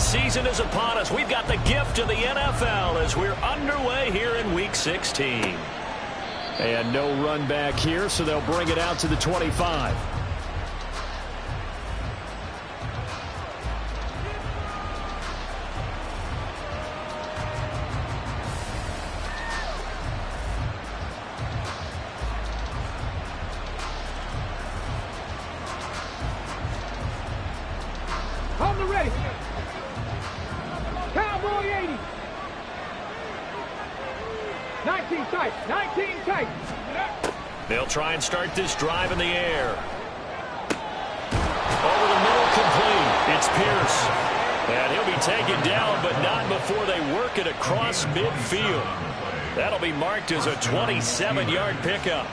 season is upon us. We've got the gift of the NFL as we're underway here in Week 16. And no run back here, so they'll bring it out to the 25. On the ready. Cowboy 80. 19 tight. 19 tight. They'll try and start this drive in the air. Over the middle, complete. It's Pierce. And he'll be taken down, but not before they work it across midfield. That'll be marked as a 27-yard pickup.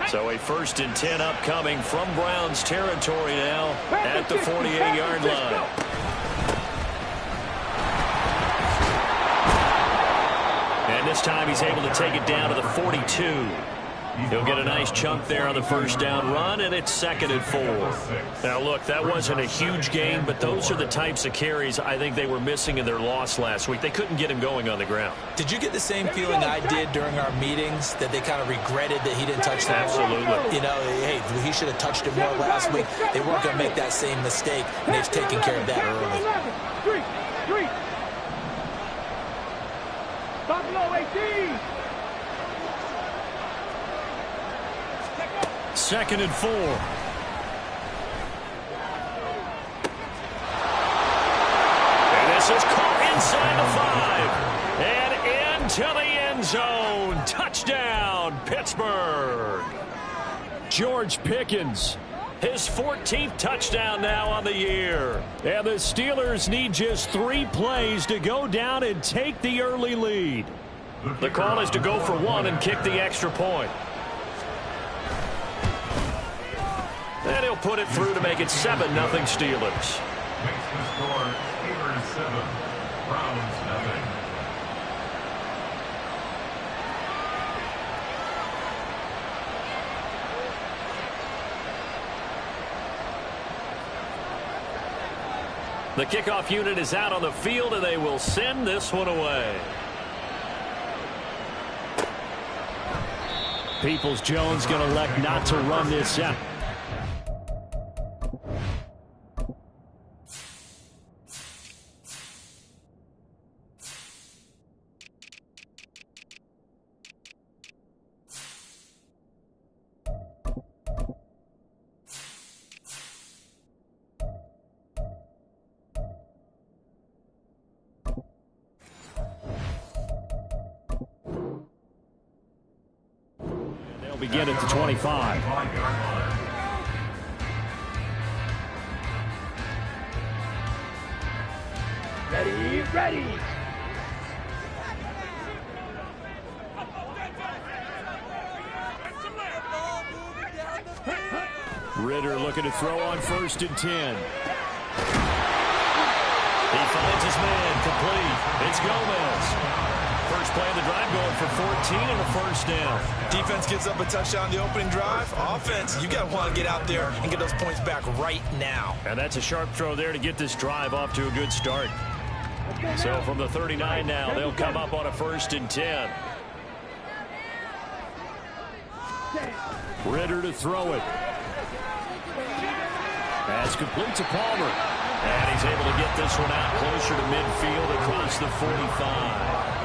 So a 1st and 10 upcoming from Browns territory now at the 48-yard line. And this time he's able to take it down to the 42. He'll get a nice chunk there on the 1st down run, and it's 2nd and 4. Now, look, that wasn't a huge gain, but those are the types of carries I think they were missing in their loss last week. They couldn't get him going on the ground. Did you get the same feeling I did during our meetings, that they kind of regretted that he didn't touch the ball? Absolutely. You know, hey, he should have touched it more last week. They weren't going to make that same mistake, and they've taken care of that early. Street. Buffalo 18. 2nd and 4. And this is caught inside the 5. And into the end zone. Touchdown, Pittsburgh. George Pickens. His 14th touchdown now on the year. And the Steelers need just 3 plays to go down and take the early lead. The call is to go for 1 and kick the extra point. And he'll put it through to make it 7-0 Steelers. Makes the score Steelers 7, Browns 0. The kickoff unit is out on the field, and they will send this one away. Peoples-Jones going to elect not to run this out. Begin at the 25. Ready. Ritter looking to throw on 1st and 10. He finds his man, complete. It's Gomez. First play of the drive, going for 14 and a 1st down. Defense gives up a touchdown the opening drive. Offense, you got to want to get out there and get those points back right now. And that's a sharp throw there to get this drive off to a good start. So from the 39 now, they'll come up on a 1st and 10. Ritter to throw it. Pass complete to Palmer. And he's able to get this one out closer to midfield across the 45.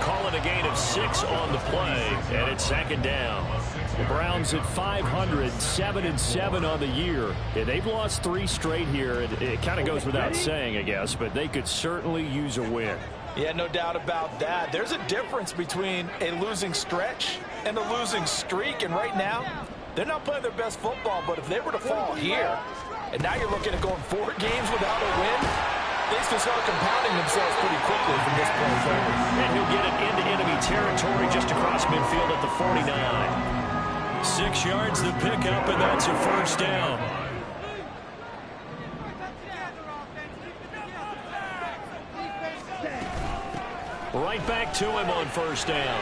Call it a gain of 6 on the play, and it's 2nd down. The Browns at 500, 7-7 on the year. And they've lost 3 straight here. It kind of goes without saying, I guess, but they could certainly use a win. Yeah, no doubt about that. There's a difference between a losing stretch and a losing streak, and right now, they're not playing their best football, but if they were to fall here, and now you're looking at going 4 games without a win, things can start compounding themselves pretty quickly from this point forward. And he'll get it into enemy territory just across midfield at the 49. 6 yards the pickup, and that's a 1st down. Right back to him on first down.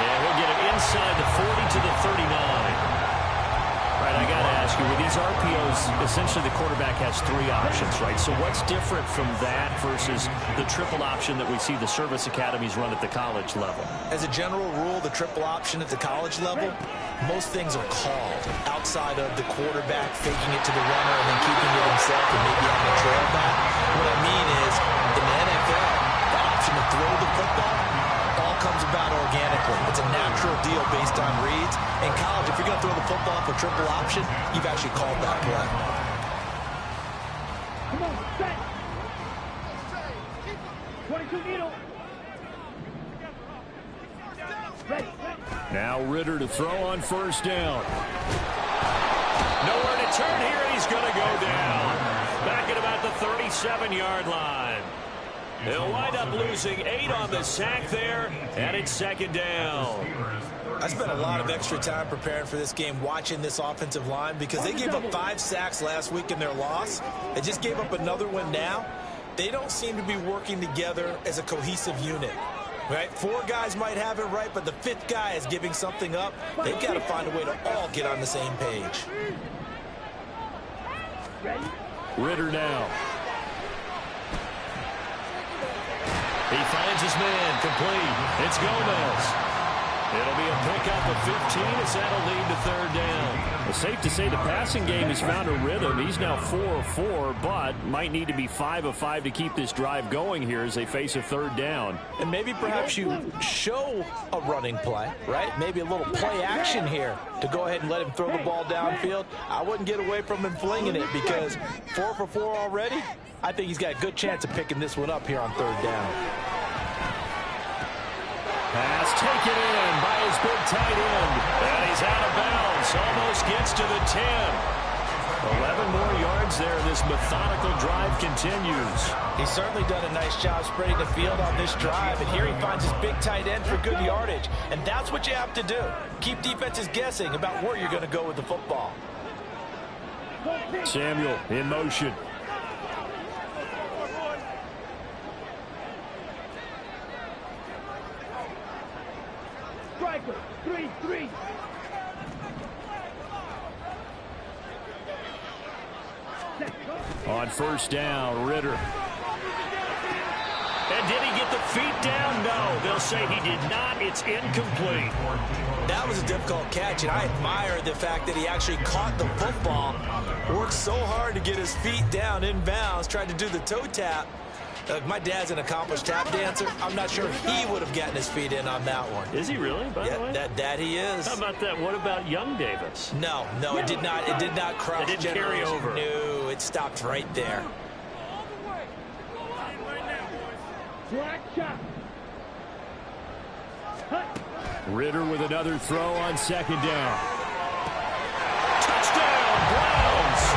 And he'll get it inside the 40 to the 39. Right, I got to ask you, with these RPOs, essentially the quarterback has 3 options, right? So what's different from that versus the triple option that we see the service academies run at the college level? As a general rule, the triple option at the college level, most things are called outside of the quarterback faking it to the runner and then keeping it himself and maybe on the trail back. What I mean is, in the NFL, the option to throw the football all comes about organically. It's a natural deal based on reads. In college, if you're going to throw the football for triple option, you've actually called that play. Come on, set. 22 needle. Ready. Now Ritter to throw on first down. Nowhere to turn here, and he's going to go down. Back at about the 37-yard line. They'll wind up losing 8 on the sack there, and it's second down. I spent a lot of extra time preparing for this game watching this offensive line because they gave up 5 sacks last week in their loss. They just gave up another one now. They don't seem to be working together as a cohesive unit. Right? 4 guys might have it right, but the 5th guy is giving something up. They've got to find a way to all get on the same page. Ritter now. He finds his man complete. It's Gomez. It'll be a pickup of 15 as that'll lead to third down. Well, safe to say the passing game has found a rhythm. He's now 4 of 4, but might need to be 5 of 5 to keep this drive going here as they face a third down. And maybe perhaps you show a running play, right? Maybe a little play action here to go ahead and let him throw the ball downfield. I wouldn't get away from him flinging it because 4 for 4 already. I think he's got a good chance of picking this one up here on third down. Pass taken in by his big tight end. And he's out of bounds. Almost gets to the 10. 11 more yards there. This methodical drive continues. He's certainly done a nice job spreading the field on this drive. And here he finds his big tight end for good yardage. And that's what you have to do. Keep defenses guessing about where you're going to go with the football. Samuel in motion. Striker, 3-3. On first down, Ritter. And did he get the feet down? No, they'll say he did not. It's incomplete. That was a difficult catch, and I admire the fact that he actually caught the football, worked so hard to get his feet down in bounds, tried to do the toe tap. My dad's an accomplished tap dancer. I'm not sure he would have gotten his feet in on that one. Is he really, by the way? That he is. How about that? What about young Davis? No, it did not. It did not cross. It didn't carry over. No, it stopped right there. Ritter with another throw on second down. Touchdown, Browns!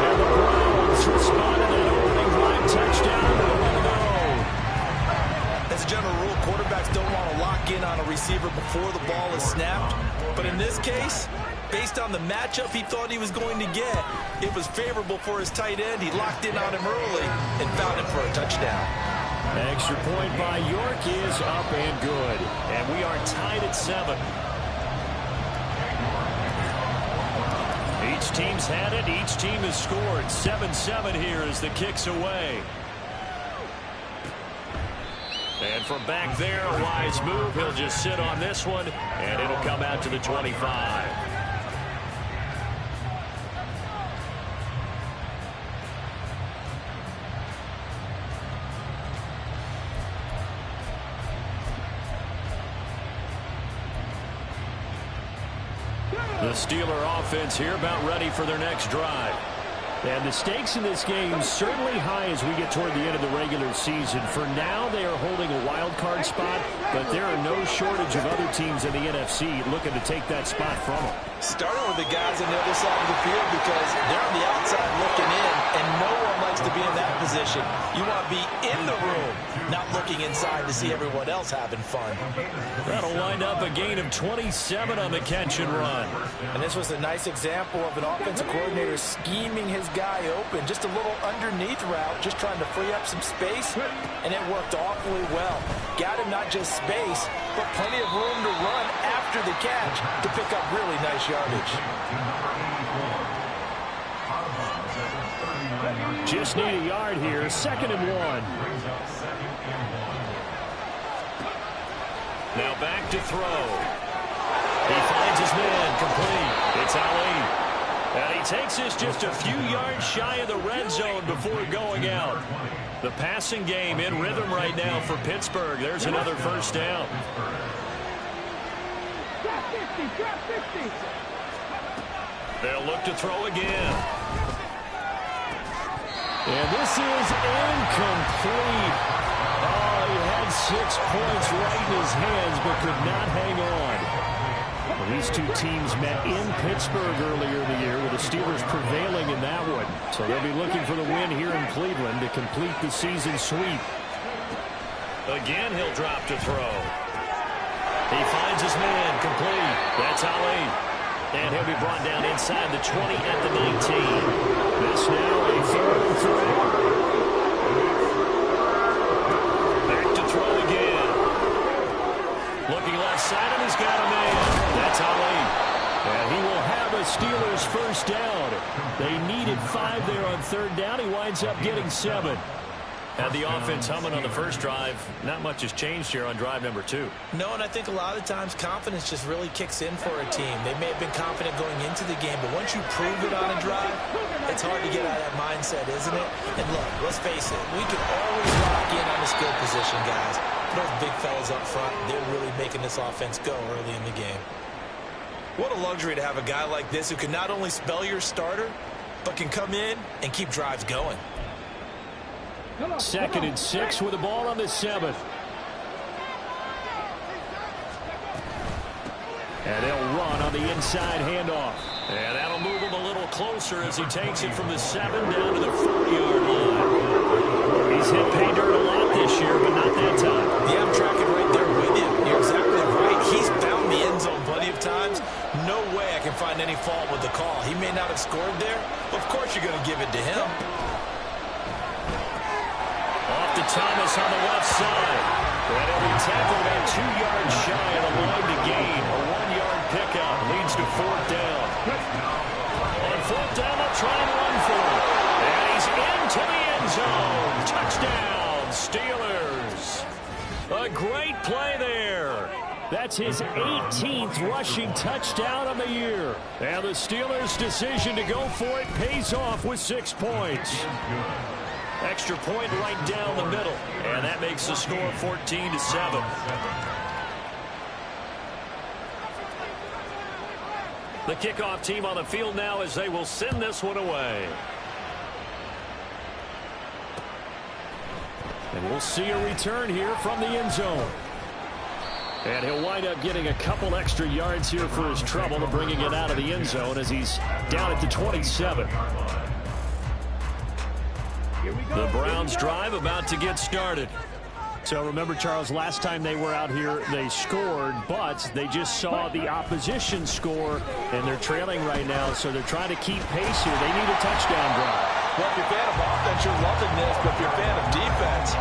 And the Browns responded to an opening drive touchdown. As a general rule, quarterbacks don't want to lock in on a receiver before the ball is snapped. But in this case, based on the matchup he thought he was going to get, it was favorable for his tight end. He locked in on him early and found him for a touchdown. Extra point by York is up and good. And we are tied at 7. Each team's had it. Each team has scored. 7-7 here as the kick's away. And from back there, a wise move. He'll just sit on this one, and it'll come out to the 25. The Steeler offense here about ready for their next drive. And the stakes in this game certainly high as we get toward the end of the regular season. For now, they are holding a wild card spot, but there are no shortage of other teams in the NFC looking to take that spot from them. Starting with the guys on the other side of the field because they're on the outside looking in, and no one likes to be in that position. You want to be in the room, not looking inside to see everyone else having fun. That'll wind up a gain of 27 on the catch and run. And this was a nice example of an offensive coordinator scheming his guy open. Just a little underneath route, just trying to free up some space, and it worked awfully well. Got him not just space, but plenty of room to run after the catch to pick up really nice yardage. Just need a yard here, 2nd and 1. Now back to throw. He finds his man complete. It's Ali. And he takes this just a few yards shy of the red zone before going out. The passing game in rhythm right now for Pittsburgh. There's another first down. Drop 50, drop 50. They'll look to throw again. And this is incomplete. Oh, he had 6 points right in his hands, but could not hang on. Well, these two teams met in Pittsburgh earlier in the year, with the Steelers prevailing in that one. So they'll be looking for the win here in Cleveland to complete the season sweep. Again, he'll drop to throw. He finds his man complete. That's Ali. And he'll be brought down inside the 20 at the 19. This now a 3rd and 3. Back to throw again. Looking left side, and he's got a man. That's Ali. And he will have a Steelers first down. They needed 5 there on 3rd down. He winds up getting 7. Had the offense humming on the first drive. Not much has changed here on drive number 2. No, and I think a lot of times confidence just really kicks in for a team. They may have been confident going into the game, but once you prove it on a drive, it's hard to get out of that mindset, isn't it? And look, let's face it, we can always lock in on the skill position, guys. Those big fellas up front, they're really making this offense go early in the game. What a luxury to have a guy like this who can not only spell your starter, but can come in and keep drives going. 2nd and 6 with the ball on the 7th. And they'll run on the inside handoff. And that'll move him a little closer as he takes it from the 7 down to the 40-yard line. He's hit pay dirt a lot this year, but not that time. Yeah, I'm tracking right there with you. You're exactly right. He's found the end zone plenty of times. No way I can find any fault with the call. He may not have scored there, but of course you're going to give it to him. Off to Thomas on the left side. And he'll be tackled about 2 yards shy of the line to gain. A 1-yard pickup leads to 4th down. On 4th down, they'll try and run for it. And he's into the end zone. Touchdown, Steelers. A great play there. That's his 18th rushing touchdown of the year. And the Steelers' decision to go for it pays off with 6 points. Extra point right down the middle. And that makes the score 14-7. The kickoff team on the field now as they will send this one away. And we'll see a return here from the end zone. And he'll wind up getting a couple extra yards here for his trouble of bringing it out of the end zone as he's down at the 27. The Browns drive about to get started. So remember, Charles, last time they were out here, they scored, but they just saw the opposition score, and they're trailing right now, so they're trying to keep pace here. They need a touchdown drive. Well, if you're a fan of offense, you're loving this, but if you're a fan of defense,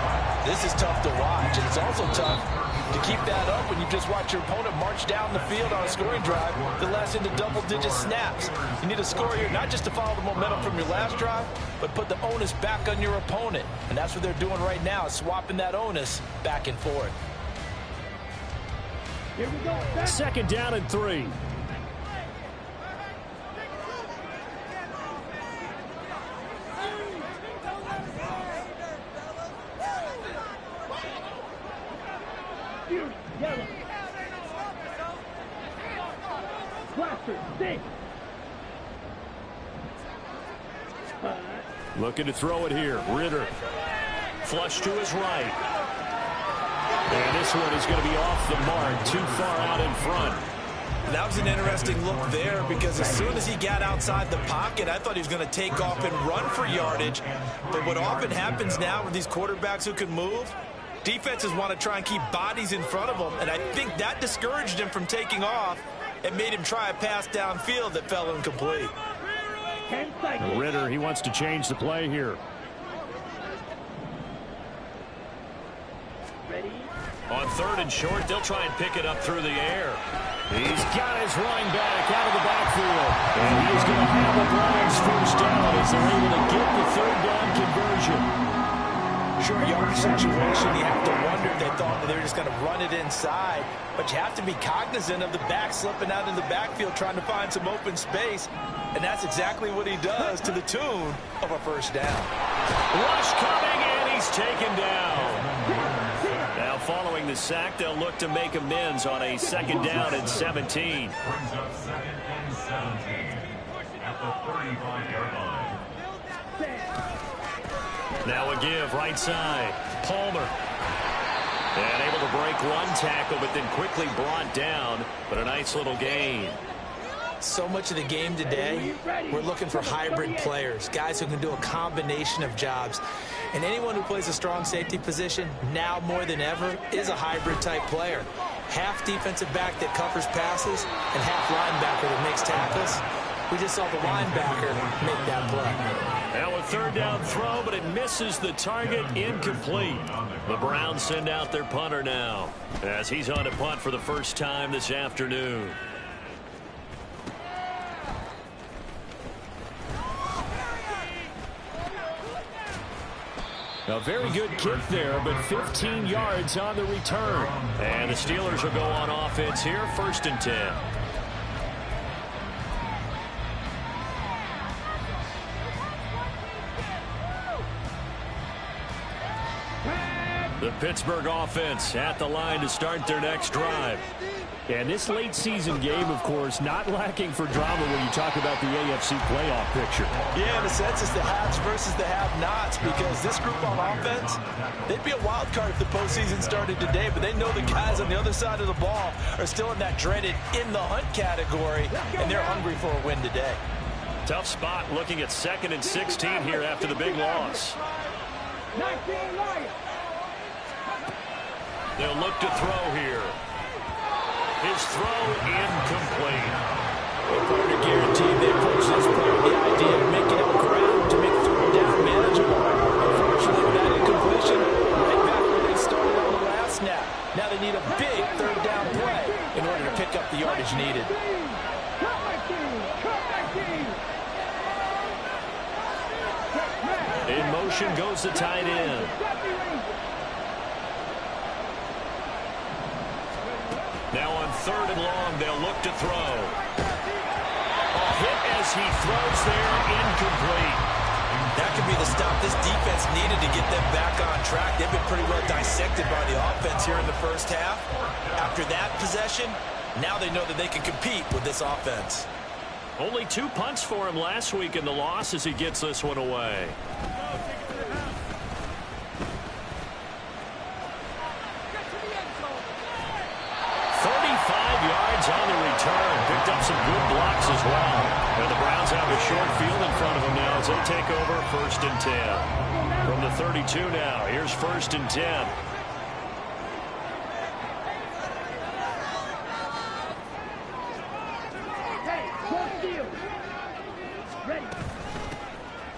this is tough to watch, and it's also tough to keep that up when you just watch your opponent march down the field on a scoring drive that lasts into double-digit snaps. You need a score here, not just to follow the momentum from your last drive, but put the onus back on your opponent. And that's what they're doing right now, is swapping that onus back and forth. Here we go. 2nd down and 3. Yellow. Blaster, stick. Looking to throw it here. Ritter. Flush to his right. And this one is going to be off the mark, too far out in front. That was an interesting look there because as soon as he got outside the pocket, I thought he was going to take off and run for yardage. But what often happens now with these quarterbacks who can move, defenses want to try and keep bodies in front of them, and I think that discouraged him from taking off and made him try a pass downfield that fell incomplete. Ritter, he wants to change the play here. On 3rd and short, they'll try and pick it up through the air. He's got his running back out of the backfield. And he's going to have the Browns first down as they're able to get the 3rd down conversion. Short yardage situation, you have to wonder if they thought that they were just going to run it inside. But you have to be cognizant of the back slipping out in the backfield trying to find some open space. And that's exactly what he does to the tune of a first down. Rush coming, and he's taken down. Now following the sack, they'll look to make amends on a 2nd down and 17. Brings up 2nd and 17 at the 35-yard line. Now a give right side. Palmer. And able to break one tackle, but then quickly brought down. But a nice little gain. So much of the game today, we're looking for hybrid players, guys who can do a combination of jobs. And anyone who plays a strong safety position, now more than ever, is a hybrid type player. Half defensive back that covers passes and half linebacker that makes tackles. We just saw the linebacker make that play. Now a 3rd down throw, but it misses the target, incomplete. The Browns send out their punter now, as he's on to punt for the first time this afternoon. A very good kick there, but 15 yards on the return. And the Steelers will go on offense here, 1st and 10. The Pittsburgh offense at the line to start their next drive. And this late season game, of course, not lacking for drama when you talk about the AFC playoff picture. Yeah, in a sense, it's the haves versus the have-nots because this group on offense, they'd be a wild card if the postseason started today, but they know the guys on the other side of the ball are still in that dreaded in-the-hunt category, and they're hungry for a win today. Tough spot looking at 2nd and 16 here after the big loss. They'll look to throw here. His throw incomplete. Part of guarantee they approach this play with the idea of making up ground to make third down manageable. Unfortunately, with that incompletion, right back where they started on the last snap. Now they need a big 3rd down play in order to pick up the yardage needed. In motion goes the tight end. Now on 3rd and long, they'll look to throw. A hit as he throws there, incomplete. That could be the stop this defense needed to get them back on track. They've been pretty well dissected by the offense here in the first half. After that possession, now they know that they can compete with this offense. Only 2 punts for him last week in the loss as he gets this one away. 35 yards on the return. Picked up some good blocks as well. And the Browns have a short field in front of them now as they take over 1st and 10. From the 32 now, here's 1st and 10.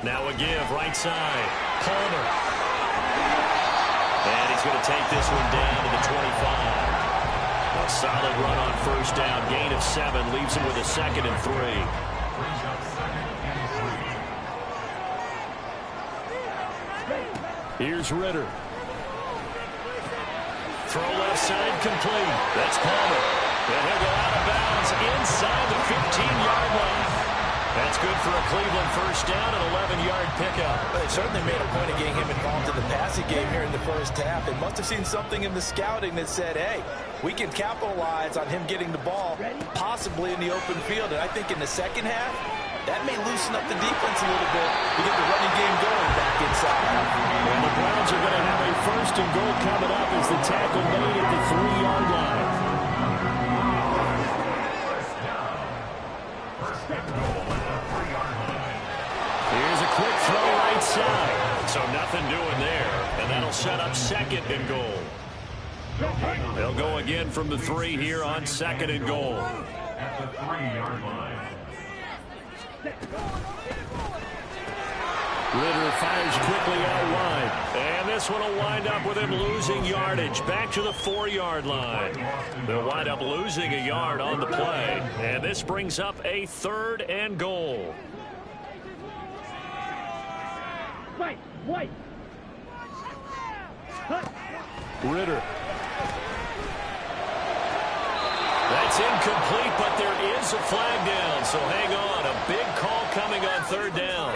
Now a give, right side. Palmer. And he's going to take this one down to the 25. A solid run on 1st down. Gain of 7 leaves him with a 2nd and 3. Here's Ritter. Throw left side complete. That's Palmer. And he'll go out of bounds inside the 15-yard line. That's good for a Cleveland first down, an 11-yard pickup. They certainly made a point of getting him involved in the passing game here in the first half. They must have seen something in the scouting that said, hey, we can capitalize on him getting the ball possibly in the open field. And I think in the second half, that may loosen up the defense a little bit to get the running game going back inside. And the Browns are going to have a 1st and goal coming up as the tackle made at the 3-yard line. So nothing doing there, and that'll set up 2nd and goal. They'll go again from the 3 here on 2nd and goal. At the 3-yard line. Ritter fires quickly out wide. And this one will wind up with him losing yardage back to the 4-yard line. They'll wind up losing a yard on the play. And this brings up a 3rd and goal. White. Ritter. That's incomplete, but there is a flag down. So hang on. A big call coming on 3rd down.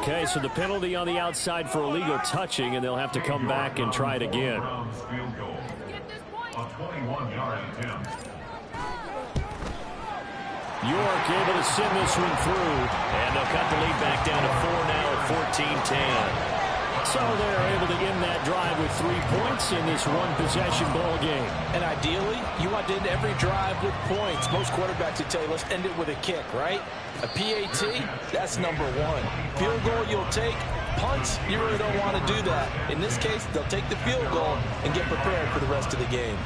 Okay, so the penalty on the outside for illegal touching, and they'll have to come back and try it again. Browns field goal. A 21-yard attempt. York able to send this one through. And they'll cut the lead back down to 4 now at 14-10. So they're able to end that drive with 3 points in this one-possession ball game. And ideally, you want to end every drive with points. Most quarterbacks would tell you, let's end it with a kick, right? A PAT, that's number 1. Field goal you'll take. Punts, you really don't want to do that. In this case, they'll take the field goal and get prepared for the rest of the game.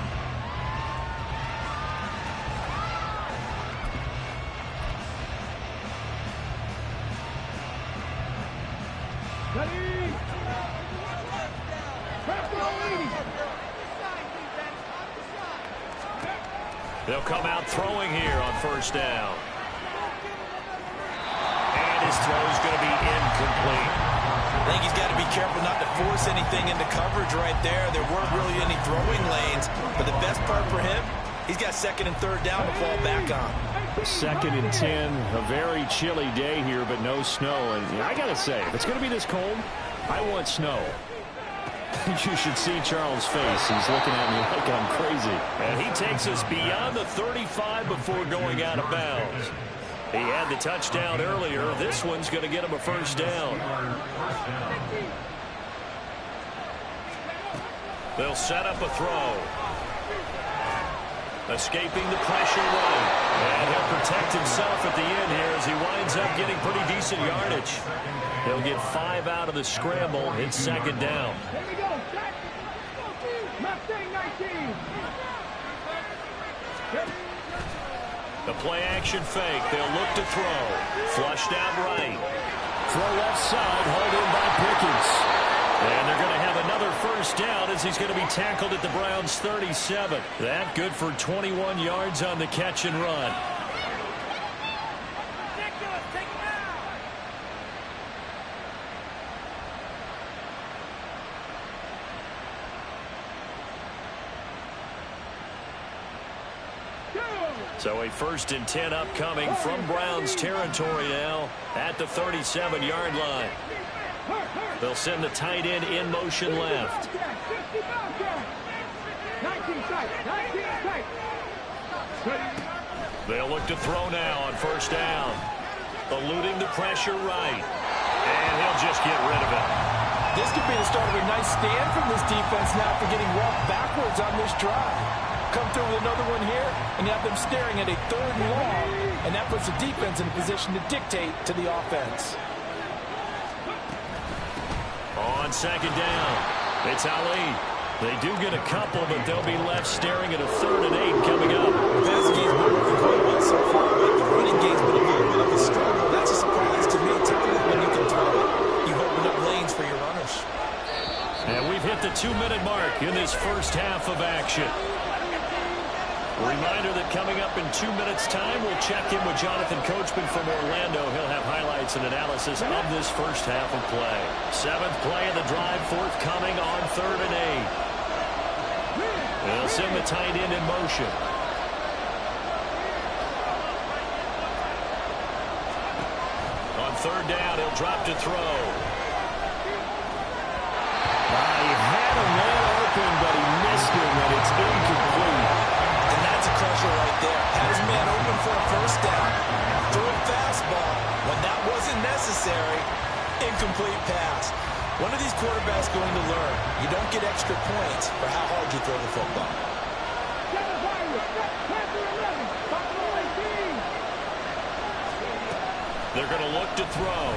They'll come out throwing here on 1st down. And his throw is going to be incomplete. I think he's got to be careful not to force anything into coverage right there. There weren't really any throwing lanes. But the best part for him, he's got 2nd and 3rd down to fall back on. 2nd and 10, a very chilly day here, but no snow. And I got to say, if it's going to be this cold, I want snow. You should see Charles' face. He's looking at me like I'm crazy. And he takes us beyond the 35 before going out of bounds. He had the touchdown earlier. This one's going to get him a 1st down. They'll set up a throw. Escaping the pressure right. And he'll protect himself at the end here as he winds up getting pretty decent yardage. He'll get 5 out of the scramble. It's 2nd down. Here we go. Mustang 19. The play action fake. They'll look to throw. Flushed out right. Throw left side, hauled in by Pickens. And they're going to have another 1st down as he's going to be tackled at the Browns' 37. That good for 21 yards on the catch and run. So a 1st and 10 upcoming from Browns territory now at the 37-yard line. They'll send the tight end in motion left. They'll look to throw now on 1st down. Eluding the pressure right. And he'll just get rid of it. This could be the start of a nice stand from this defense now for getting walked backwards on this drive. Come through with another one here, and you have them staring at a 3rd and long, and that puts the defense in a position to dictate to the offense. On 2nd down, it's Ali. They do get a couple, but they'll be left staring at a 3rd and 8 coming up. The passing game's been working quite well so far, but the running game's been a little bit of a struggle. That's a surprise to me. Typically, when you can throw it, you open up lanes for your runners. And we've hit the 2-minute mark in this 1st half of action. A reminder that coming up in 2 minutes' time, we'll check in with Jonathan Coachman from Orlando. He'll have highlights and analysis of this 1st half of play. 7th play of the drive, forthcoming on 3rd and 8. They'll send the tight end in motion. On 3rd down, he'll drop to throw. He had a man open, but he missed him, and it's incomplete. Crusher right there. Had his man open for a 1st down. Threw a fastball. When that wasn't necessary, incomplete pass. One of these quarterbacks going to learn. You don't get extra points for how hard you throw the football. They're going to look to throw.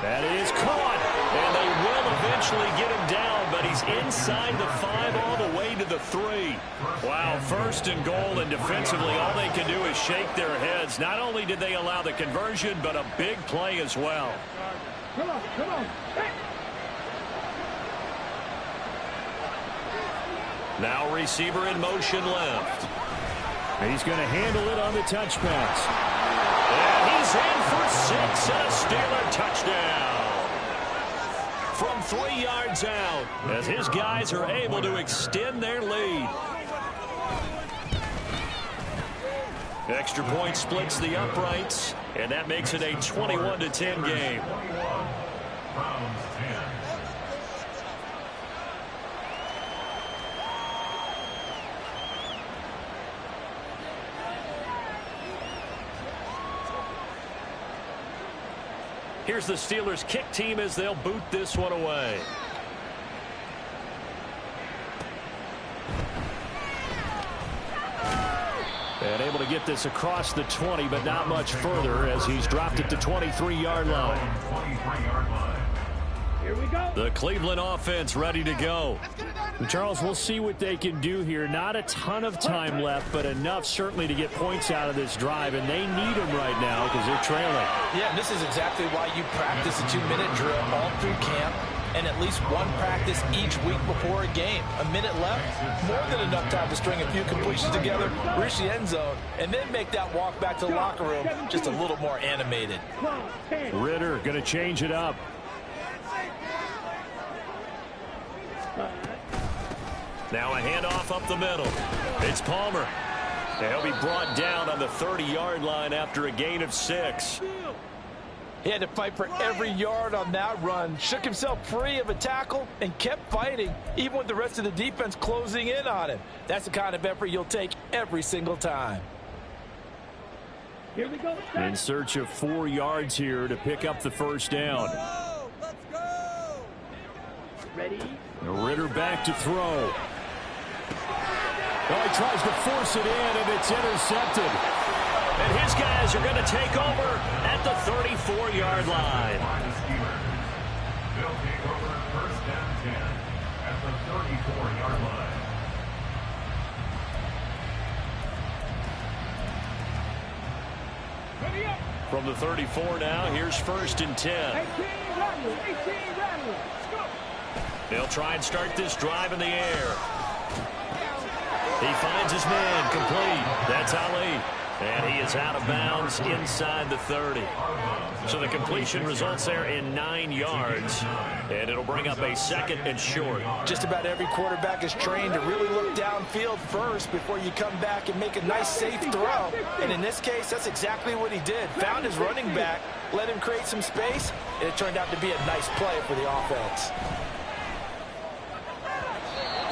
That is caught. And they will eventually get him down, but he's inside the 5 all the way to the 3. Wow, first and goal, and defensively all they can do is shake their heads. Not only did they allow the conversion, but a big play as well. Come on, come on. Hey. Now receiver in motion left. And he's going to handle it on the touch pass. And he's in for 6 and a Steeler touchdown. From 3 yards out, as his guys are able to extend their lead. Extra point splits the uprights, and that makes it a 21-10 game. Browns 10. Here's the Steelers kick team as they'll boot this one away. And able to get this across the 20, but not much further as he's dropped it to 23-yard line. 23-yard line. Here we go. The Cleveland offense ready to go. Charles, we'll see what they can do here. Not a ton of time left, but enough certainly to get points out of this drive, and they need them right now because they're trailing. Yeah, and this is exactly why you practice a 2-minute drill all through camp and at least one practice each week before a game. A minute left, more than enough time to string a few completions together, reach the end zone, and then make that walk back to the locker room just a little more animated. Ritter going to change it up. Now a handoff up the middle. It's Palmer. And he'll be brought down on the 30-yard line after a gain of 6. He had to fight for every yard on that run, shook himself free of a tackle, and kept fighting, even with the rest of the defense closing in on him. That's the kind of effort you'll take every single time. Here we go. In search of 4 yards here to pick up the first down. Let's go. Ready? Ritter back to throw. Oh, he tries to force it in, and it's intercepted. And his guys are going to take over at the 34-yard line. They'll take over first down 10 at the 34-yard line. Ready up. From the 34 now, here's first and 10. 18 rattle. 18 rattle. Let's go. They'll try and start this drive in the air. He finds his man complete. That's Ali. And he is out of bounds inside the 30. So the completion results there in 9 yards. And it'll bring up a second and short. Just about every quarterback is trained to really look downfield first before you come back and make a nice, safe throw. And in this case, that's exactly what he did. Found his running back, let him create some space, and it turned out to be a nice play for the offense.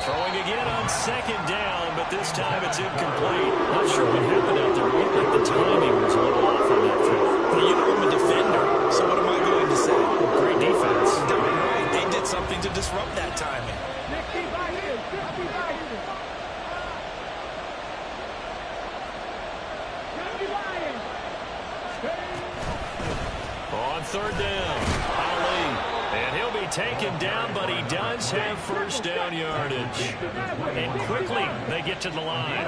Throwing again on second down, but this time it's incomplete. Not sure what happened out there. It looked like the timing was a little off on that throw. Well, you know I'm a defender, so what am I going to say? Great defense. Darn right, they did something to disrupt that timing. 65 years. 65 years. 75 years. On third down, Ali. And he'll be taken down, but he does have first down yardage. And quickly, they get to the line.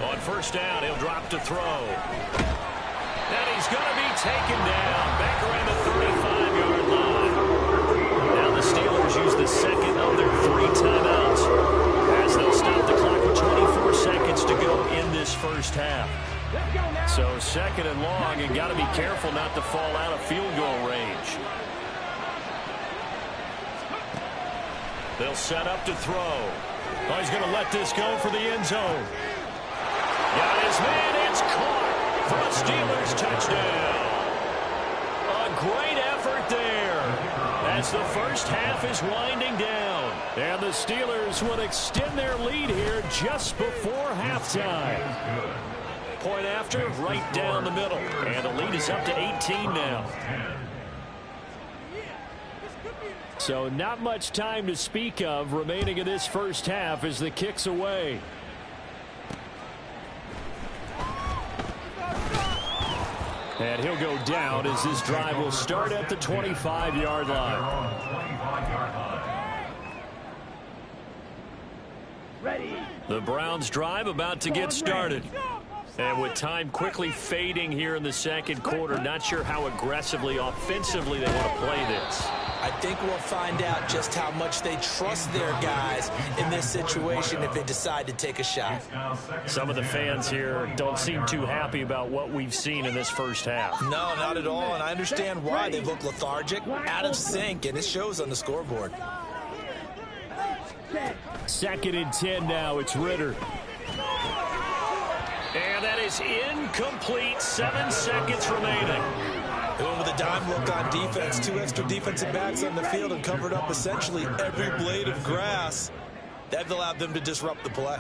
On first down, he'll drop to throw. And he's going to be taken down back around the 35-yard line. Now the Steelers use the second of their 3 timeouts as they'll stop the clock with 24 seconds to go in this first half. So second and long, and got to be careful not to fall out of field goal range. They'll set up to throw. Oh, he's going to let this go for the end zone. Got his man. It's caught for a Steelers touchdown. A great effort there as the first half is winding down. And the Steelers will extend their lead here just before halftime. Point after, right down the middle. And the lead is up to 18 now. So not much time to speak of remaining in this first half as the kick's away. And he'll go down as this drive will start at the 25-yard line. Ready. The Browns drive about to get started. And with time quickly fading here in the second quarter, not sure how aggressively, offensively they want to play this. I think we'll find out just how much they trust their guys in this situation if they decide to take a shot. Some of the fans here don't seem too happy about what we've seen in this first half. No, not at all, and I understand why. They look lethargic, out of sync, and it shows on the scoreboard. 2nd and 10 now. It's Ritter. And that is incomplete. 7 seconds remaining. They went with a dime look on defense. 2 extra defensive backs on the field and covered up essentially every blade of grass. That allowed them to disrupt the play.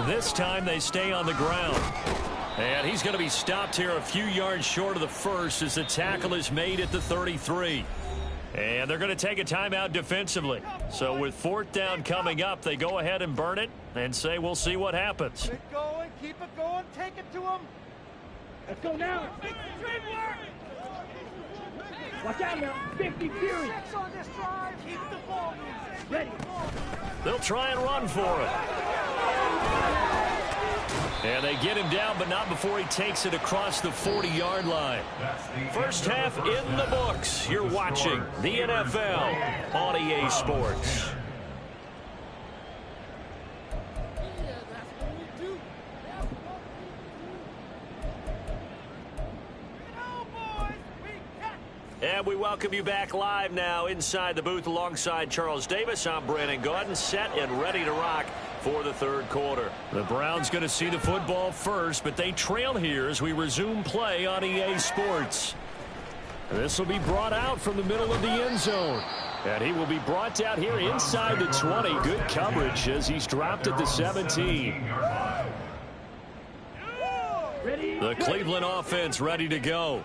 This time they stay on the ground. And he's going to be stopped here a few yards short of the first as the tackle is made at the 33. And they're going to take a timeout defensively. So with 4th down coming up, they go ahead and burn it and say we'll see what happens. Keep it going, keep it going, take it to him. Let's go now. Watch out now. 50 series. On this drive. Keep the ball moving. Ready. They'll try and run for it. And they get him down, but not before he takes it across the 40-yard line. First half in the books. You're watching the NFL on EA Sports. And we welcome you back live now inside the booth alongside Charles Davis. I'm Brandon Gordon, set and ready to rock for the third quarter. The Browns going to see the football first, but they trail here as we resume play on EA Sports. This will be brought out from the middle of the end zone. And he will be brought out here inside the 20. Good coverage as he's dropped at the 17. The Cleveland offense ready to go.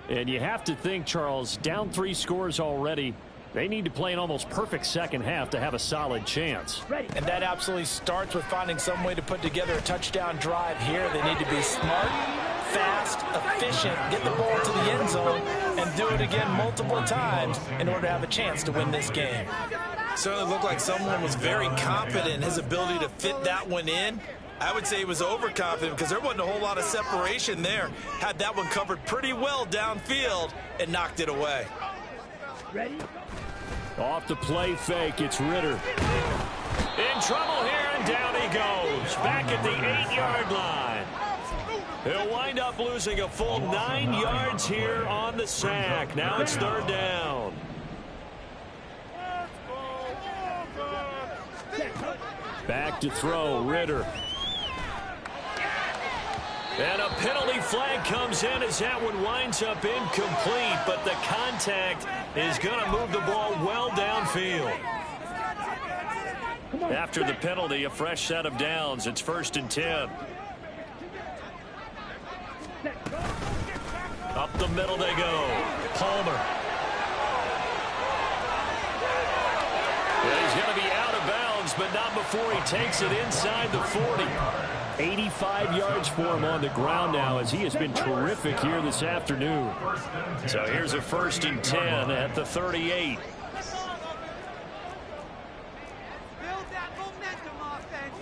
And you have to think, Charles, down 3 scores already. They need to play an almost perfect second half to have a solid chance. And that absolutely starts with finding some way to put together a touchdown drive here. They need to be smart, fast, efficient, get the ball to the end zone, and do it again multiple times in order to have a chance to win this game. Certainly looked like someone was very confident in his ability to fit that one in. I would say he was overconfident because there wasn't a whole lot of separation there. Had that one covered pretty well downfield and knocked it away. Ready? Off the play fake, it's Ritter. In trouble here, and down he goes. Back at the 8-yard line. He'll wind up losing a full 9 yards here on the sack. Now it's 3rd down. Back to throw, Ritter. And a penalty flag comes in as that one winds up incomplete, but the contact is going to move the ball well downfield. After the penalty, a fresh set of downs. It's 1st and 10. Up the middle they go. Palmer. And he's going to be out of bounds, but not before he takes it inside the 40. 85 yards for him on the ground now as he has been terrific here this afternoon. So here's a 1st and 10 at the 38. Build that momentum, offense.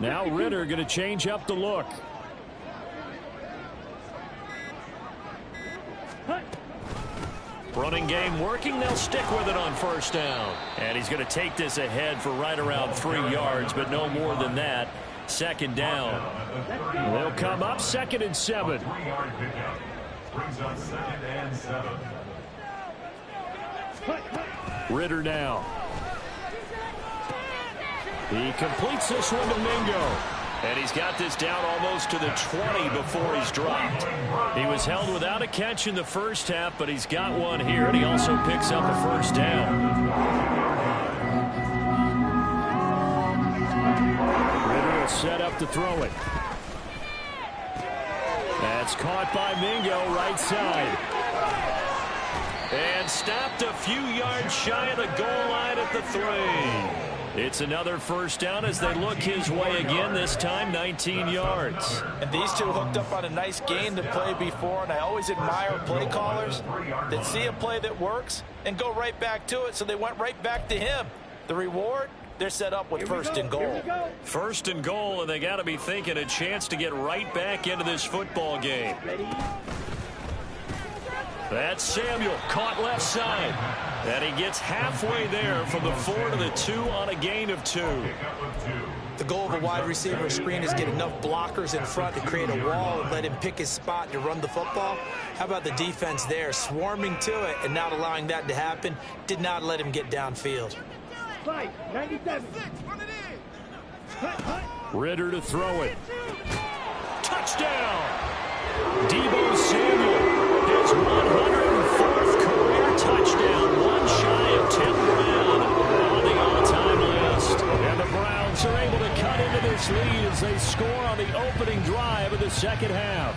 Now Ritter going to change up the look. Running game working. They'll stick with it on 1st down. And he's going to take this ahead for right around 3 yards, but no more than that. 2nd down. They'll come up 2nd and 7. 3-yard pickup. Brings up 2nd and 7. Ritter now. He completes this one to Mingo. And he's got this down almost to the 20 before he's dropped. He was held without a catch in the first half, but he's got one here, and he also picks up a 1st down. Ritter will set up to throw it. That's caught by Mingo, right side. And stopped a few yards shy of the goal line at the 3. It's another first down as they look his way again, this time 19 yards. And these two hooked up on a nice gain to play before, and I always admire play callers that see a play that works and go right back to it, so they went right back to him. The reward, they're set up with first and goal. First and goal, and they got to be thinking a chance to get right back into this football game. That's Samuel, caught left side. And he gets halfway there from the 4 to the 2 on a gain of 2. The goal of a wide receiver screen is get enough blockers in front to create a wall and let him pick his spot to run the football. How about the defense there, swarming to it and not allowing that to happen? Did not let him get downfield. 97. Ritter to throw it. Touchdown! Deebo Samuel. His 104th career touchdown, one shy of Tim Brown on the all-time list. And the Browns are able to cut into this lead as they score on the opening drive of the second half.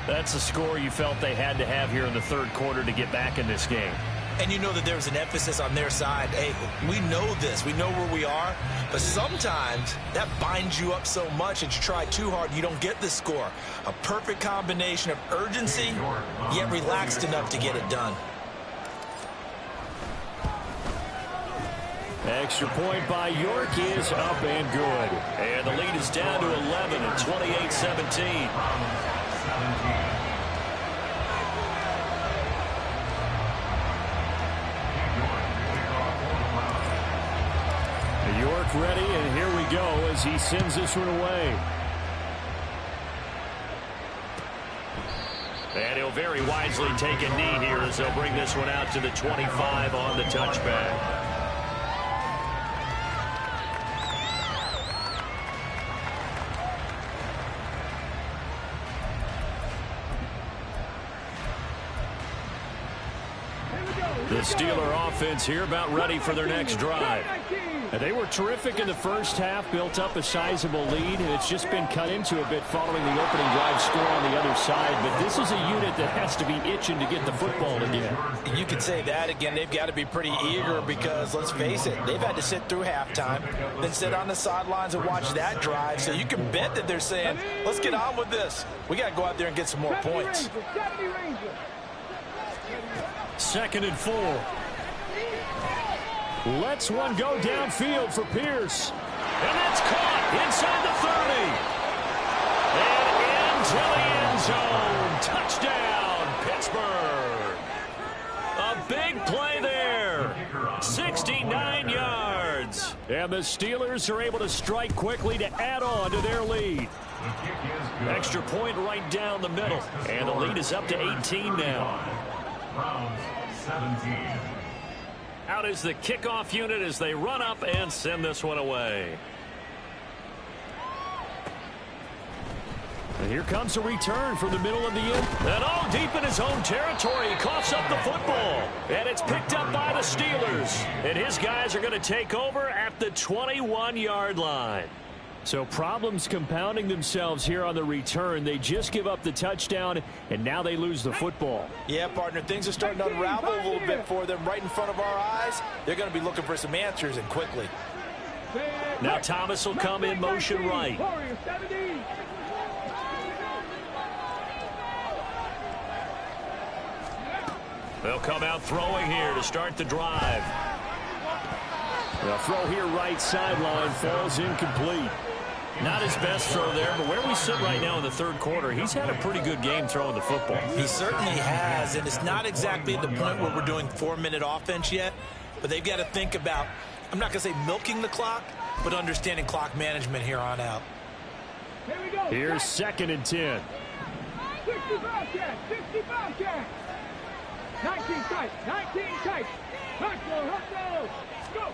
That's a score you felt they had to have here in the third quarter to get back in this game. And you know that there's an emphasis on their side. Hey, we know this. We know where we are. But sometimes that binds you up so much that you try too hard, you don't get the score. A perfect combination of urgency, yet relaxed enough to get it done. Extra point by York is up and good. And the lead is down to 11 at 28-17. York ready, and here we go as he sends this one away. And he'll very wisely take a knee here as they'll bring this one out to the 25 on the touchback. The Steeler offense here about ready for their next drive. They were terrific in the first half, built up a sizable lead, and it's just been cut into a bit following the opening drive score on the other side. But this is a unit that has to be itching to get the football again. You could say that again. They've got to be pretty eager because, let's face it, they've had to sit through halftime, then sit on the sidelines and watch that drive. So you can bet that they're saying, let's get on with this. We got to go out there and get some more points. 2nd and 4. Lets one go downfield for Pierce. And that's caught inside the 30. And into the end zone. Touchdown, Pittsburgh. A big play there. 69 yards. And the Steelers are able to strike quickly to add on to their lead. Extra point right down the middle. And the lead is up to 18 now. Browns 17. Out is the kickoff unit as they run up and send this one away. And here comes a return from the middle of the end. And all deep in his own territory, he coughs up the football. And it's picked up by the Steelers. And his guys are going to take over at the 21-yard line. So problems compounding themselves here on the return. They just give up the touchdown, and now they lose the football. Yeah, partner, things are starting to unravel a little bit for them right in front of our eyes. They're going to be looking for some answers, and quickly. Now Thomas will come in motion right. They'll come out throwing here to start the drive. The throw here right sideline falls incomplete. Not his best throw there, but where we sit right now in the third quarter, he's had a pretty good game throwing the football. He certainly has, and it's not exactly at the point where we're doing 4-minute offense yet, but they've got to think about, I'm not going to say milking the clock, but understanding clock management here on out. Here's 2nd and 10. 65 catch. 19 tight. Go.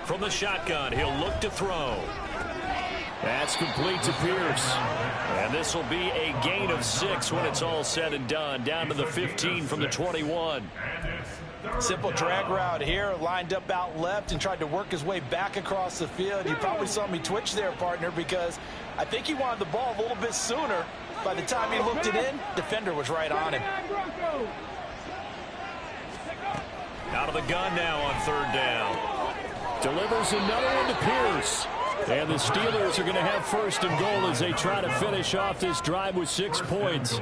From the shotgun, he'll look to throw. That's complete to Pierce. And this will be a gain of 6 when it's all said and done. Down to the 15 from the 21. Simple drag route here, lined up out left and tried to work his way back across the field. You probably saw me twitch there, partner, because I think he wanted the ball a little bit sooner. By the time he looked it in, defender was right on him. Out of the gun now on 3rd down. Delivers another one to Pierce. And the Steelers are going to have 1st and goal as they try to finish off this drive with 6 points.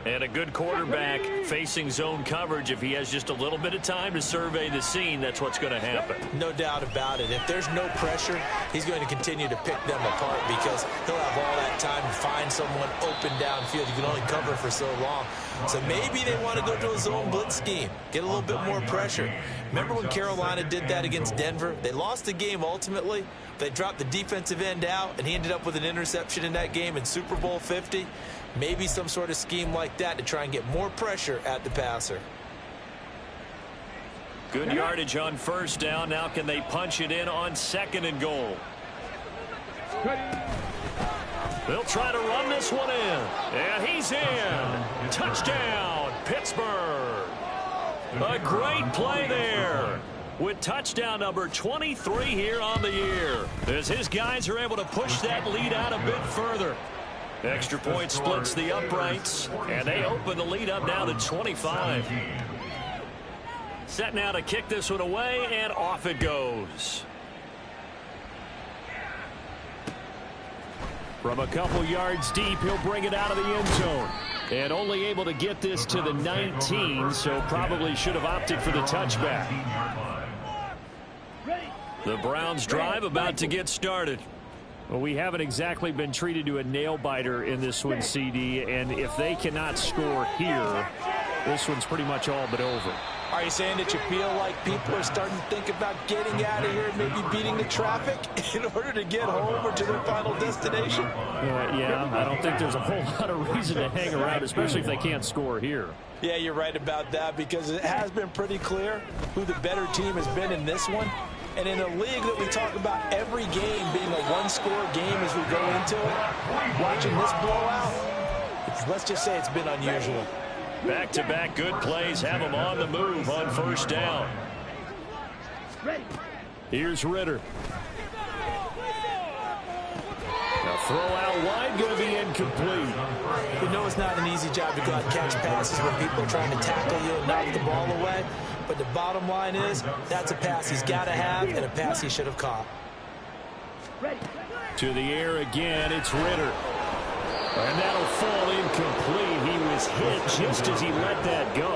And a good quarterback facing zone coverage. If he has just a little bit of time to survey the scene, that's what's going to happen. No doubt about it. If there's no pressure, he's going to continue to pick them apart because he'll have all that time to find someone open downfield. You can only cover for so long. So maybe they want to go to a zone blitz scheme, get a little bit more pressure. Remember when Carolina did that against Denver? They lost the game ultimately. They dropped the defensive end out, and he ended up with an interception in that game in Super Bowl 50. Maybe some sort of scheme like that to try and get more pressure at the passer. Good yardage on 1st down. Now can they punch it in on 2nd and goal? They'll try to run this one in. And he's in. Touchdown, Pittsburgh. A great play there. With touchdown number 23 here on the year. As his guys are able to push that lead out a bit further. Extra point splits the uprights, and they open the lead up now to 25. Set now to kick this one away, and off it goes. From a couple yards deep, he'll bring it out of the end zone. And only able to get this to the 19, so probably should have opted for the touchback. The Browns drive about to get started. Well, we haven't exactly been treated to a nail-biter in this one, CD, and if they cannot score here, this one's pretty much all but over. Are you saying that you feel like people are starting to think about getting out of here and maybe beating the traffic in order to get home or to their final destination? Yeah, I don't think there's a whole lot of reason to hang around, especially if they can't score here. Yeah, you're right about that because it has been pretty clear who the better team has been in this one. And in a league that we talk about every game being a one-score game as we go into it, watching this blowout, let's just say it's been unusual. Back-to-back good plays have them on the move on 1st down. Here's Ritter. A throw out wide, going to be incomplete. We know it's not an easy job to go out and catch passes when people are trying to tackle you and knock the ball away. But the bottom line is that's a pass he's got to have and a pass he should have caught. To the air again, it's Ritter. And that'll fall incomplete. He was hit just as he let that go.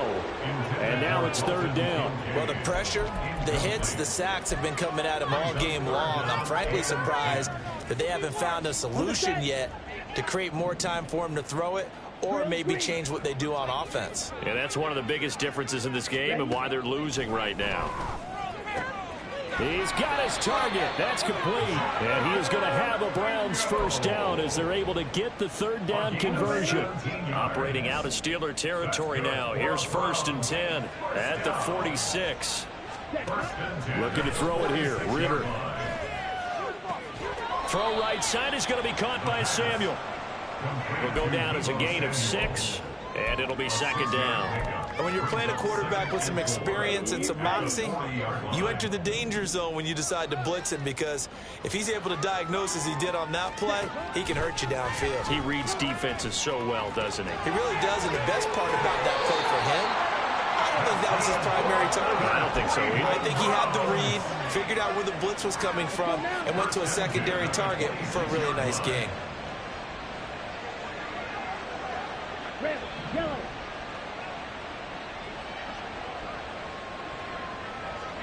And now it's 3rd down. Well, the pressure, the hits, the sacks have been coming at him all game long. I'm frankly surprised that they haven't found a solution yet to create more time for him to throw it or maybe change what they do on offense. Yeah, that's one of the biggest differences in this game and why they're losing right now. He's got his target. That's complete. And he is going to have a Browns 1st down as they're able to get the 3rd down conversion. Operating out of Steeler territory now. Here's 1st and 10 at the 46. Looking to throw it here. Ritter. Throw right side is going to be caught by Samuel. Will go down as a gain of 6, and it'll be 2nd down. And when you're playing a quarterback with some experience and some moxie, you enter the danger zone when you decide to blitz him because if he's able to diagnose as he did on that play, he can hurt you downfield. He reads defenses so well, doesn't he? He really does, and the best part about that play for him, I don't think that was his primary target. I don't think so either. I think he had the read, figured out where the blitz was coming from, and went to a secondary target for a really nice gain. Red, yellow.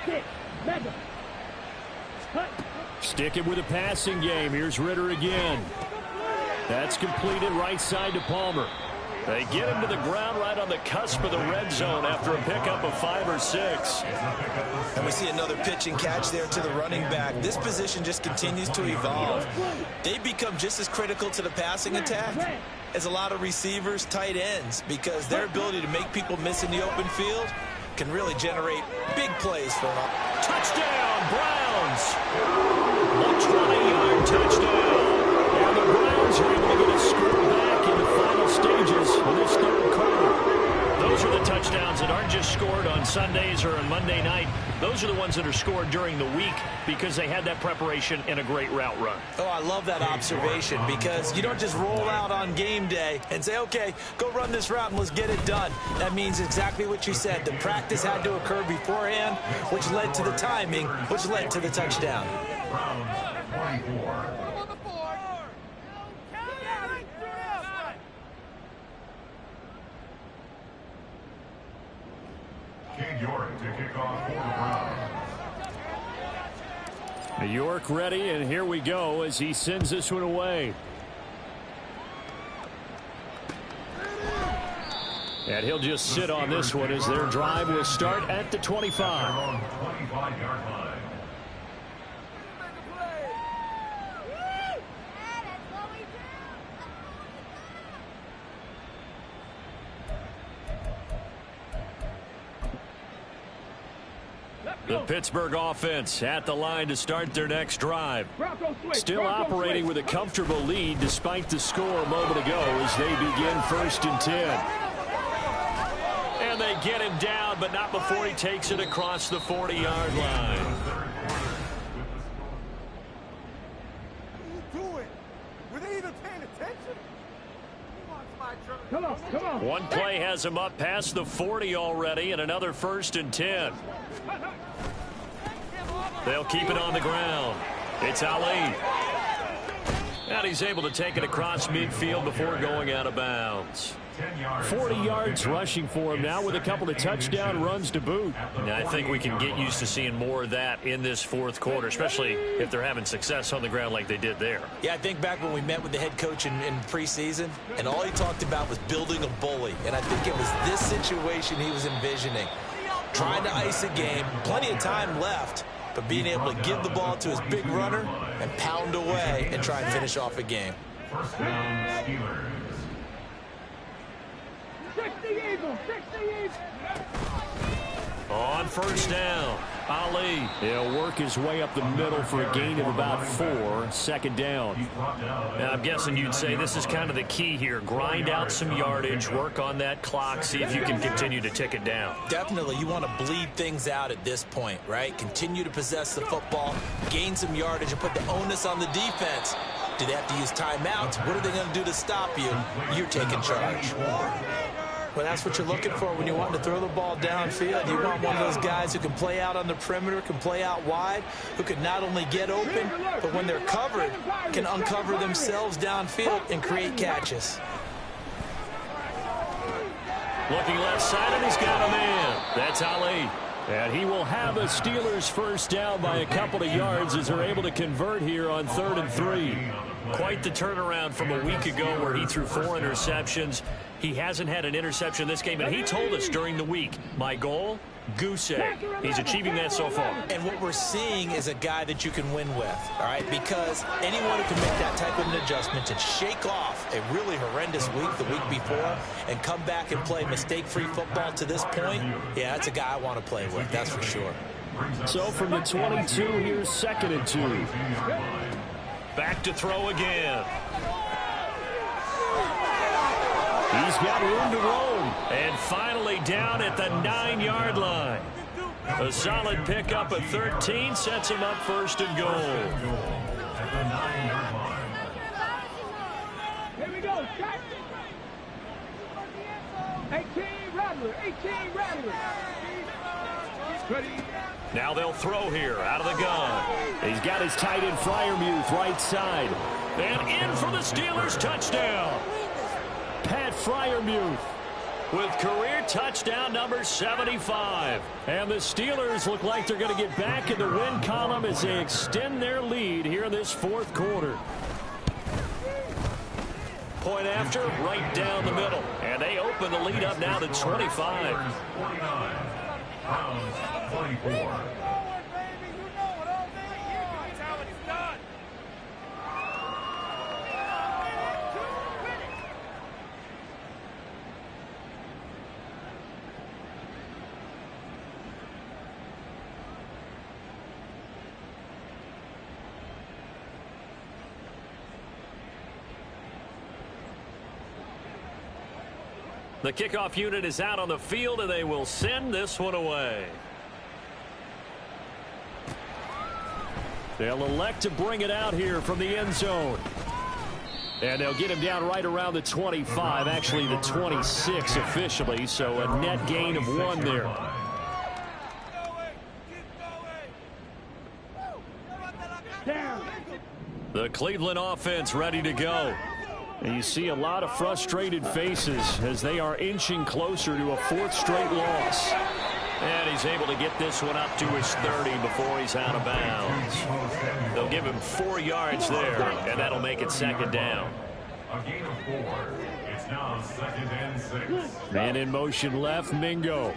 Six, Madden. Cut. Sticking with a passing game. Here's Ritter again. That's completed right side to Palmer. They get him to the ground right on the cusp of the red zone after a pickup of 5 or 6. And we see another pitch and catch there to the running back. This position just continues to evolve. They become just as critical to the passing attack as a lot of receivers, tight ends, because their ability to make people miss in the open field can really generate big plays for them. Touchdown, Browns! A 20-yard touchdown. And the Browns are able to get a score back in the final stages of this 3rd quarter. Those are the touchdowns that aren't just scored on Sundays or on Monday night. those are the ones that are scored during the week because they had that preparation and a great route run. Oh, I love that observation because you don't just roll out on game day and say, okay, go run this route and let's get it done. That means exactly what you said. The practice had to occur beforehand, which led to the timing, which led to the touchdown. Round 24. York to kick off for the Browns. York ready, and here we go as he sends this one away. And he'll just sit on this one as their drive will start at the 25. 25-yard line. The Pittsburgh offense at the line to start their next drive. Still operating with a comfortable lead despite the score a moment ago as they begin 1st and 10. And they get him down, but not before he takes it across the 40-yard line. Come on. One play has him up past the 40 already, and another 1st and 10. They'll keep it on the ground. It's Ali. And he's able to take it across midfield before going out of bounds. 40 yards rushing for him now with a couple of touchdown runs to boot. Now, I think we can get used to seeing more of that in this 4th quarter, especially if they're having success on the ground like they did there. Yeah, I think back when we met with the head coach in preseason, and all he talked about was building a bully. And I think it was this situation he was envisioning. Trying to ice a game, plenty of time left, but being able to give the ball to his big runner and pound away and try and finish off a game. First down, Steelers. 60 Eagles. On 1st down, Ali. He'll work his way up the middle for a gain of about 4. 2nd down. Now, I'm guessing you'd say this is kind of the key here. Grind out some yardage, work on that clock, see if you can continue to tick it down. Definitely, you want to bleed things out at this point, right? Continue to possess the football, gain some yardage, and put the onus on the defense. Do they have to use timeouts? What are they going to do to stop you? You're taking charge. Well, that's what you're looking for when you want to throw the ball downfield. You want one of those guys who can play out on the perimeter, can play out wide, who can not only get open, but when they're covered, can uncover themselves downfield and create catches. Looking left side, and he's got a man. That's Ali. And he will have a Steelers 1st down by a couple of yards as they're able to convert here on 3rd and 3. Quite the turnaround from a week ago where he threw 4 interceptions. He hasn't had an interception this game, and he told us during the week, my goal, goose egg. He's achieving that so far. And what we're seeing is a guy that you can win with, all right? Because anyone who can make that type of an adjustment and shake off a really horrendous week the week before and come back and play mistake-free football to this point, yeah, that's a guy I want to play with, that's for sure. So from the 22, here's 2nd and 2. Back to throw again. He's got room to roam. And finally down at the 9-yard line. A solid pickup of 13 sets him up 1st and goal. At the 9-yard line. Here we go. 18 Rattler. Ready. Now they'll throw here out of the gun. He's got his tight end Freiermuth right side. And in for the Steelers touchdown. Pat Freiermuth with career touchdown number 75. And the Steelers look like they're going to get back in the win column as they extend their lead here in this 4th quarter. Point after, right down the middle. And they open the lead up now to 25. 49. Browns 24. The kickoff unit is out on the field, and they will send this one away. They'll elect to bring it out here from the end zone. And they'll get him down right around the 25, actually the 26 officially, so a net gain of 1 there. The Cleveland offense ready to go. And you see a lot of frustrated faces as they are inching closer to a 4th straight loss. And he's able to get this one up to his 30 before he's out of bounds. They'll give him 4 yards there, and that'll make it 2nd down. A gain of 4. It's now 2nd and 6. Man in motion left, Mingo.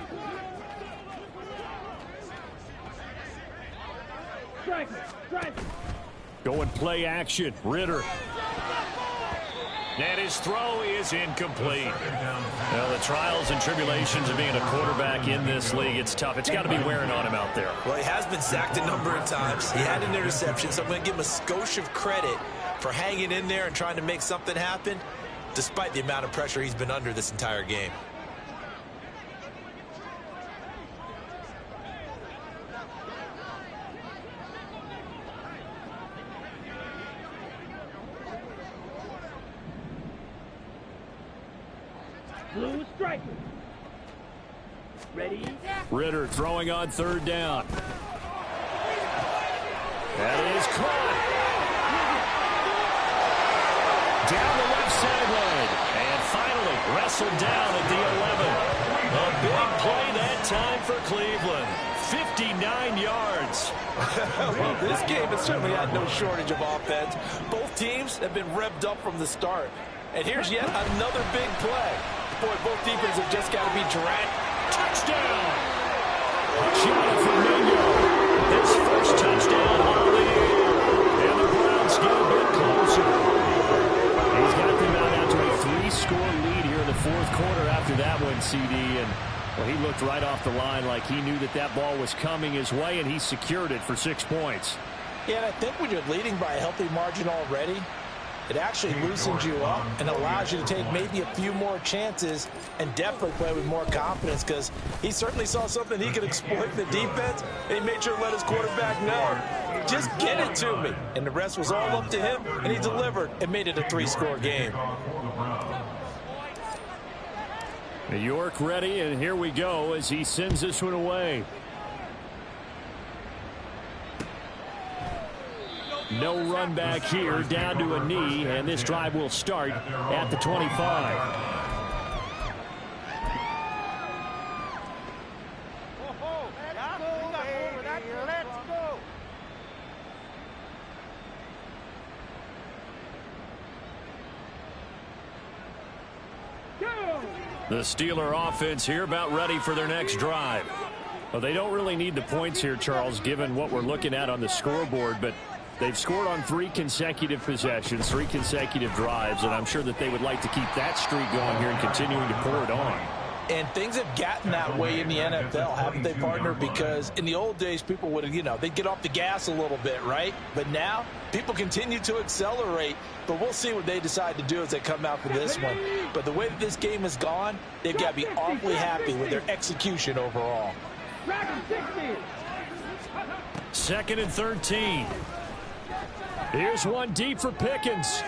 Going play action, Ritter. And his throw is incomplete. Well, the trials and tribulations of being a quarterback in this league, it's tough. It's got to be wearing on him out there. Well, he has been sacked a number of times. He had an interception, so I'm going to give him a skosh of credit for hanging in there and trying to make something happen, despite the amount of pressure he's been under this entire game. Blue striker. Ready? Ritter throwing on 3rd down. That is caught. Down the left sideline. And finally wrestled down at the 11. A big play that time for Cleveland. 59 yards. Well, this game has certainly had no shortage of offense. Both teams have been revved up from the start. And here's yet another big play. Boy, both defenses have just got to be direct. Touchdown! Jonathan Mingo. His first touchdown of the year. And the Browns get a bit closer. He's got them out to a 3-score lead here in the 4th quarter after that one, CD. And well, he looked right off the line like he knew that that ball was coming his way, and he secured it for 6 points. Yeah, and I think when you're leading by a healthy margin already, it actually loosens you up and allows you to take maybe a few more chances and definitely play with more confidence, because he certainly saw something he could exploit in the defense, and he made sure to let his quarterback know, just get it to me. And the rest was all up to him, and he delivered and made it a 3-score game. New York ready, and here we go as he sends this one away. No run back here, down to a knee, and this drive will start at the 25. The Steeler offense here about ready for their next drive. Well, they don't really need the points here, Charles, given what we're looking at on the scoreboard, but they've scored on 3 consecutive possessions, 3 consecutive drives, and I'm sure that they would like to keep that streak going here and continuing to pour it on. And things have gotten that way in the NFL, haven't they, partner? Because in the old days, people would, they'd get off the gas a little bit, right? But now, people continue to accelerate. But we'll see what they decide to do as they come out for this one. But the way that this game has gone, they've got to be awfully happy with their execution overall. 2nd and 13. Here's one deep for Pickens.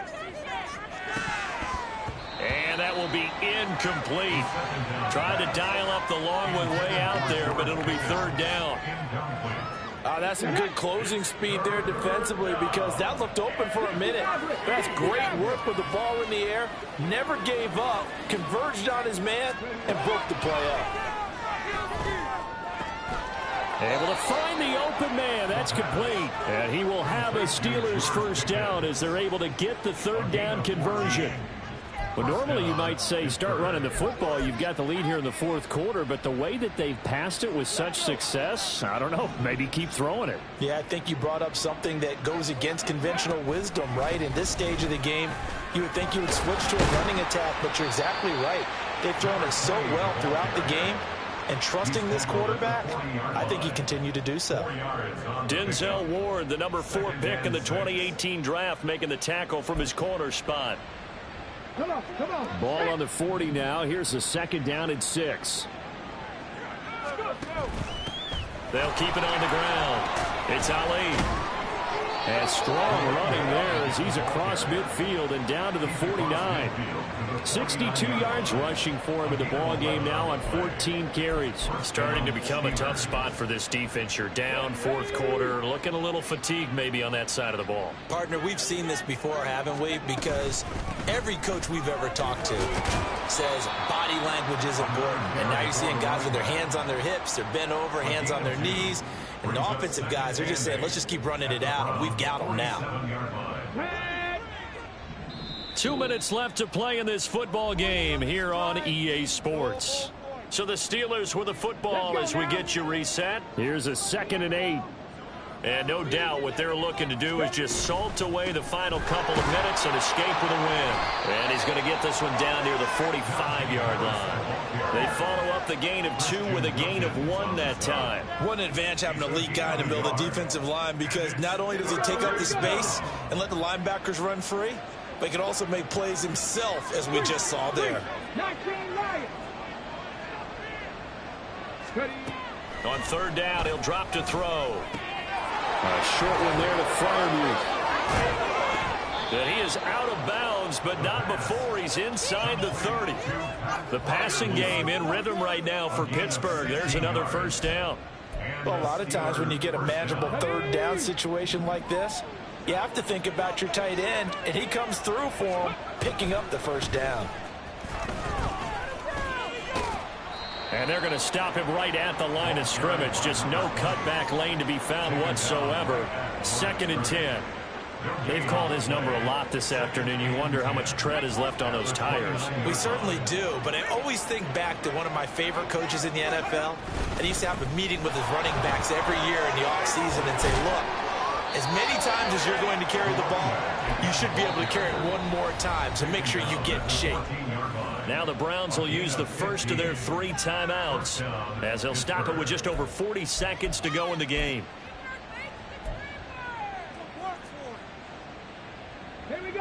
And that will be incomplete. Tried to dial up the long one way out there, but it'll be 3rd down. That's some good closing speed there defensively, because that looked open for a minute. That's great work with the ball in the air. Never gave up, converged on his man, and broke the play up. Able to find the open man. That's complete. And he will have a Steelers 1st down as they're able to get the 3rd down conversion. Well, normally you might say start running the football. You've got the lead here in the 4th quarter, but the way that they've passed it with such success, I don't know, maybe keep throwing it. Yeah, I think you brought up something that goes against conventional wisdom, right? In this stage of the game, you would think you would switch to a running attack, but you're exactly right. They've thrown it so well throughout the game, and trusting this quarterback, I think he continued to do so. Denzel Ward, the number 4 pick in the 2018 draft, making the tackle from his corner spot. Come on. Ball on the 40 now. Here's a 2nd down and 6. They'll keep it on the ground. It's Ali. And strong running there as he's across midfield and down to the 49. 62 yards rushing for him in the ball game now on 14 carries. Starting to become a tough spot for this defense. You're down fourth quarter, looking a little fatigued maybe on that side of the ball. Partner, we've seen this before, haven't we? Because every coach we've ever talked to says body language is important. And now you're seeing guys with their hands on their hips, they're bent over, hands on their knees. And the offensive guys are just saying, let's just keep running it out, and we've got them now. 2 minutes left to play in this football game here on EA Sports. So the Steelers with the football as we get you reset. Here's a 2nd and 8. And no doubt what they're looking to do is just salt away the final couple of minutes and escape with a win. And he's going to get this one down near the 45-yard line. They follow up the gain of 2 with a gain of 1 that time. What an advantage having a elite guy in the middle of the defensive line, because not only does he take up the space and let the linebackers run free, but he can also make plays himself, as we just saw there. On 3rd down, he'll drop to throw. A short one there to Freiermuth. And he is out of bounds, but not before he's inside the 30. The passing game in rhythm right now for Pittsburgh. There's another 1st down. Well, a lot of times when you get a manageable 3rd down situation like this, you have to think about your tight end, and he comes through for him, picking up the 1st down. And they're going to stop him right at the line of scrimmage. Just no cutback lane to be found whatsoever. 2nd and 10. They've called his number a lot this afternoon. You wonder how much tread is left on those tires. We certainly do, but I always think back to one of my favorite coaches in the NFL. And he used to have a meeting with his running backs every year in the offseason and say, look, as many times as you're going to carry the ball, you should be able to carry it one more time, so make sure you get in shape. Now the Browns will use the first of their 3 timeouts as they'll stop it with just over 40 seconds to go in the game.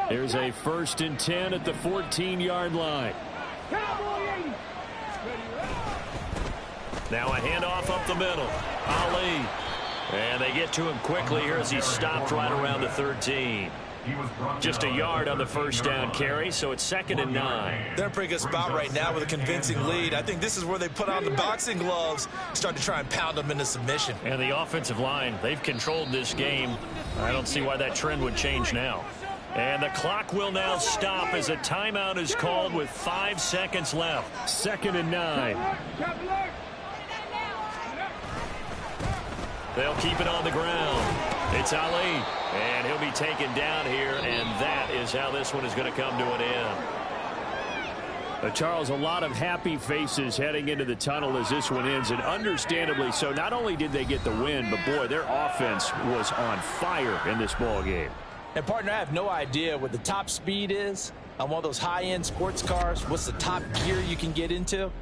Here's a 1st and 10 at the 14-yard line. Now a handoff up the middle. Ali. And they get to him quickly here as he stopped right around the 13. Just a yard on the 1st down carry, so it's 2nd and 9. They're in a pretty good spot right now with a convincing lead. I think this is where they put on the boxing gloves, start to try and pound them into submission. And the offensive line, they've controlled this game. I don't see why that trend would change now. And the clock will now stop as a timeout is called with 5 seconds left. 2nd and 9. They'll keep it on the ground. It's Ali, and he'll be taken down here, and that is how this one is going to come to an end. Charles, a lot of happy faces heading into the tunnel as this one ends, and understandably so. Not only did they get the win, but boy, their offense was on fire in this ball game. And partner, I have no idea what the top speed is on one of those high-end sports cars. What's the top gear you can get into?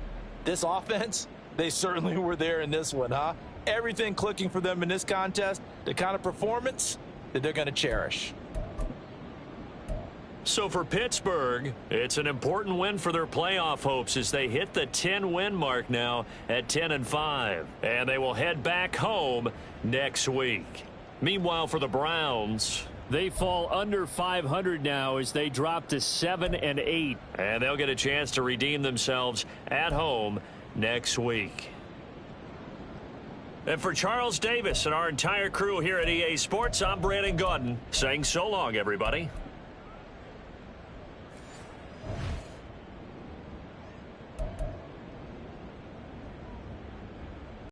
This offense, they certainly were there in this one, huh? Everything clicking for them in this contest, the kind of performance that they're going to cherish. So for Pittsburgh, it's an important win for their playoff hopes as they hit the 10-win mark now at 10-5. And they will head back home next week. Meanwhile, for the Browns, they fall under 500 now as they drop to 7-8. And they'll get a chance to redeem themselves at home next week. And for Charles Davis and our entire crew here at EA Sports, I'm Brandon Gaudin saying so long, everybody.